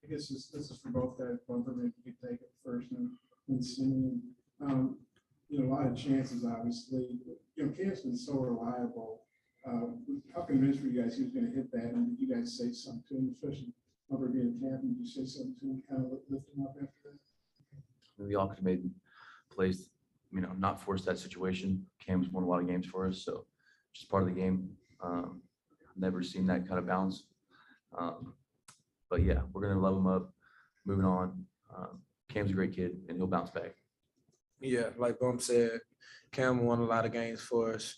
I guess this is for both guys. Bumper, maybe you could take it first, and Simeon. A lot of chances, obviously. Cam's been so reliable. How convinced were you guys he was going to hit that? And did you guys say something to him, especially Bumper being a captain? Did you say something to him, kind of lift him up after that? We all could have made plays, not force that situation. Cam's won a lot of games for us, so just part of the game. Never seen that kind of bounce. But yeah, we're gonna love him up. Moving on. Cam's a great kid, and he'll bounce back. Yeah, like Bum said, Cam won a lot of games for us,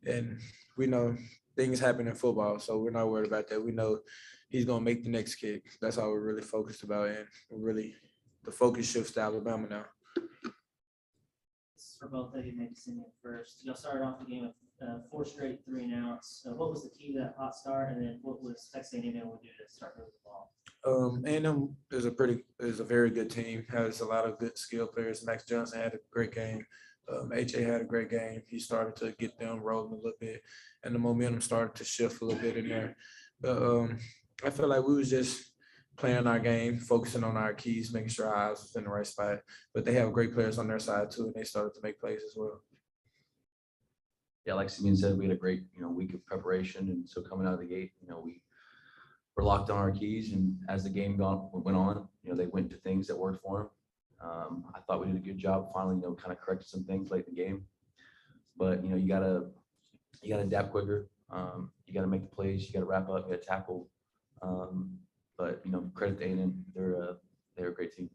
and we know things happen in football, so we're not worried about that. We know he's gonna make the next kick. That's all we're really focused about, and really the focus shifts to Alabama now. This is for both of you, maybe Simeon first. Y'all started off the game with 4 straight 3-and-outs. What was the key to that hot start, and then what was Texas A&M able to do to start moving the ball? A&M is a very good team. Has a lot of good skill players. Max Johnson had a great game. HA had a great game. He started to get them rolling a little bit, and the momentum started to shift a little bit in there. But I feel like we was just playing our game, focusing on our keys, making sure our eyes was in the right spot. But they have great players on their side too, and they started to make plays as well. Yeah, like Simeon said, we had a great, week of preparation, and so coming out of the gate, we were locked on our keys, and as the game went on, they went to things that worked for them. I thought we did a good job finally, kind of corrected some things late in the game, but you gotta adapt quicker. You gotta make the plays, you gotta wrap up, you gotta tackle. But credit to A&M, they're a great team.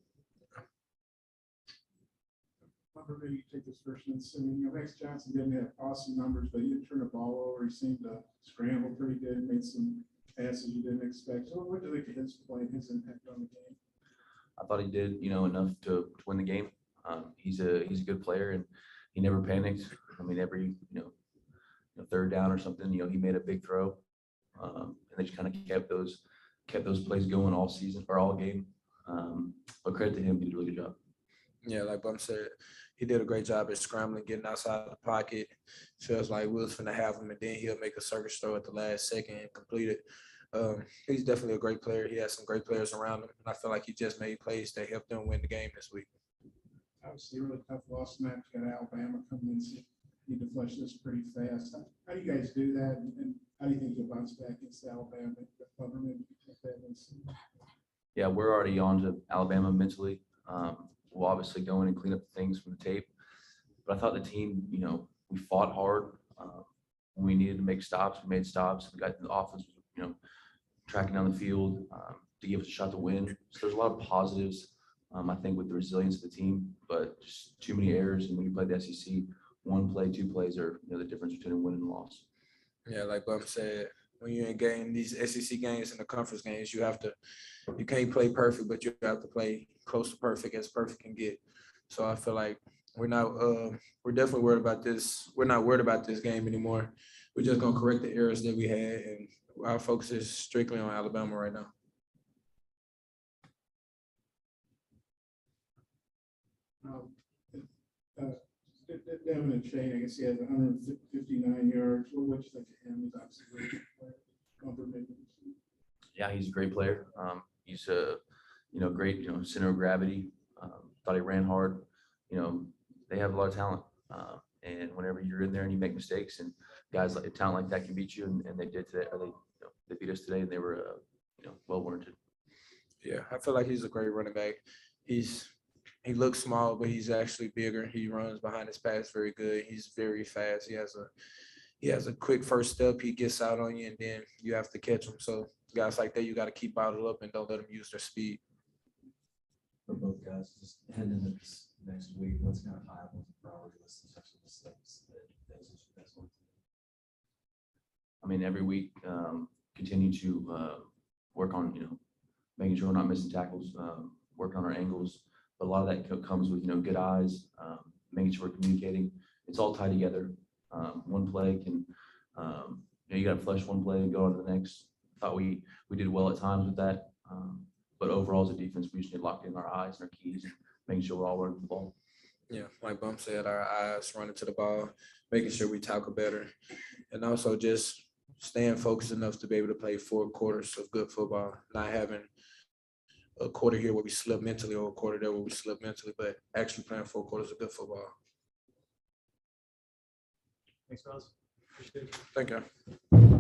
Maybe you take this first and Simeon. Max Johnson didn't have awesome numbers, but he didn't turn the ball over. He seemed to scramble pretty good, made some passes you didn't expect. So what do you think of his play and his impact on the game? I thought he did, enough to win the game. He's a good player, and he never panics. I mean, every third down or something, he made a big throw, and they just kind of kept those plays going all season or all game. But credit to him, he did a really good job. Yeah, like Bum said, he did a great job at scrambling, getting outside of the pocket. Feels like we was finna have him, and then he'll make a circus throw at the last second and complete it. He's definitely a great player. He has some great players around him, and I feel like he just made plays that helped them win the game this week. Obviously, a really tough loss tonight. You got Alabama coming in, so you need to flush this pretty fast. How do you guys do that, and how do you think you'll bounce back against Alabama? Yeah, we're already on to Alabama mentally. We'll obviously go in and clean up the things from the tape. But I thought the team, we fought hard. When we needed to make stops, we made stops. We got the offense, tracking down the field to give us a shot to win. So there's a lot of positives, I think, with the resilience of the team, but just too many errors. And when you play the SEC, 1 play, 2 plays are the difference between a win and a loss. Yeah, like Bum said, when you're in game, these SEC games and the conference games, you can't play perfect, but you have to play close to perfect as perfect can get. So I feel like we're definitely worried about this. We're not worried about this game anymore. We're just gonna correct the errors that we had, and our focus is strictly on Alabama right now. Devin and Shane, I guess he has 159 yards. What do you think of him? He's obviously a great player. Yeah, he's a great player. He's a great center of gravity. Thought he ran hard. They have a lot of talent, and whenever you're in there and you make mistakes, and guys like talent like that can beat you, and they did today. Or they beat us today, and they were well warranted. Yeah, I feel like he's a great running back. He looks small, but he's actually bigger. He runs behind his pass very good. He's very fast. He has a quick first step. He gets out on you, and then you have to catch him. So guys like that, you got to keep bottled up and don't let them use their speed. For both guys, just heading into this next week, what's kind of high on the priority list in terms of mistakes that you guys want to do? I mean, every week, continue to work on making sure we're not missing tackles, working on our angles. But a lot of that comes with good eyes, making sure we're communicating. It's all tied together. One play can you got to flush one play and go on to the next. I thought we did well at times with that, but overall as a defense, we just need to lock in our eyes and our keys, and making sure we're all running the ball. Yeah, like Bum said, our eyes running to the ball, making sure we tackle better, and also just staying focused enough to be able to play 4 quarters of good football, not having a quarter here where we slip mentally or a quarter there where we slip mentally, but actually playing 4 quarters of good football. Thanks, fellas. Appreciate it. Thank you.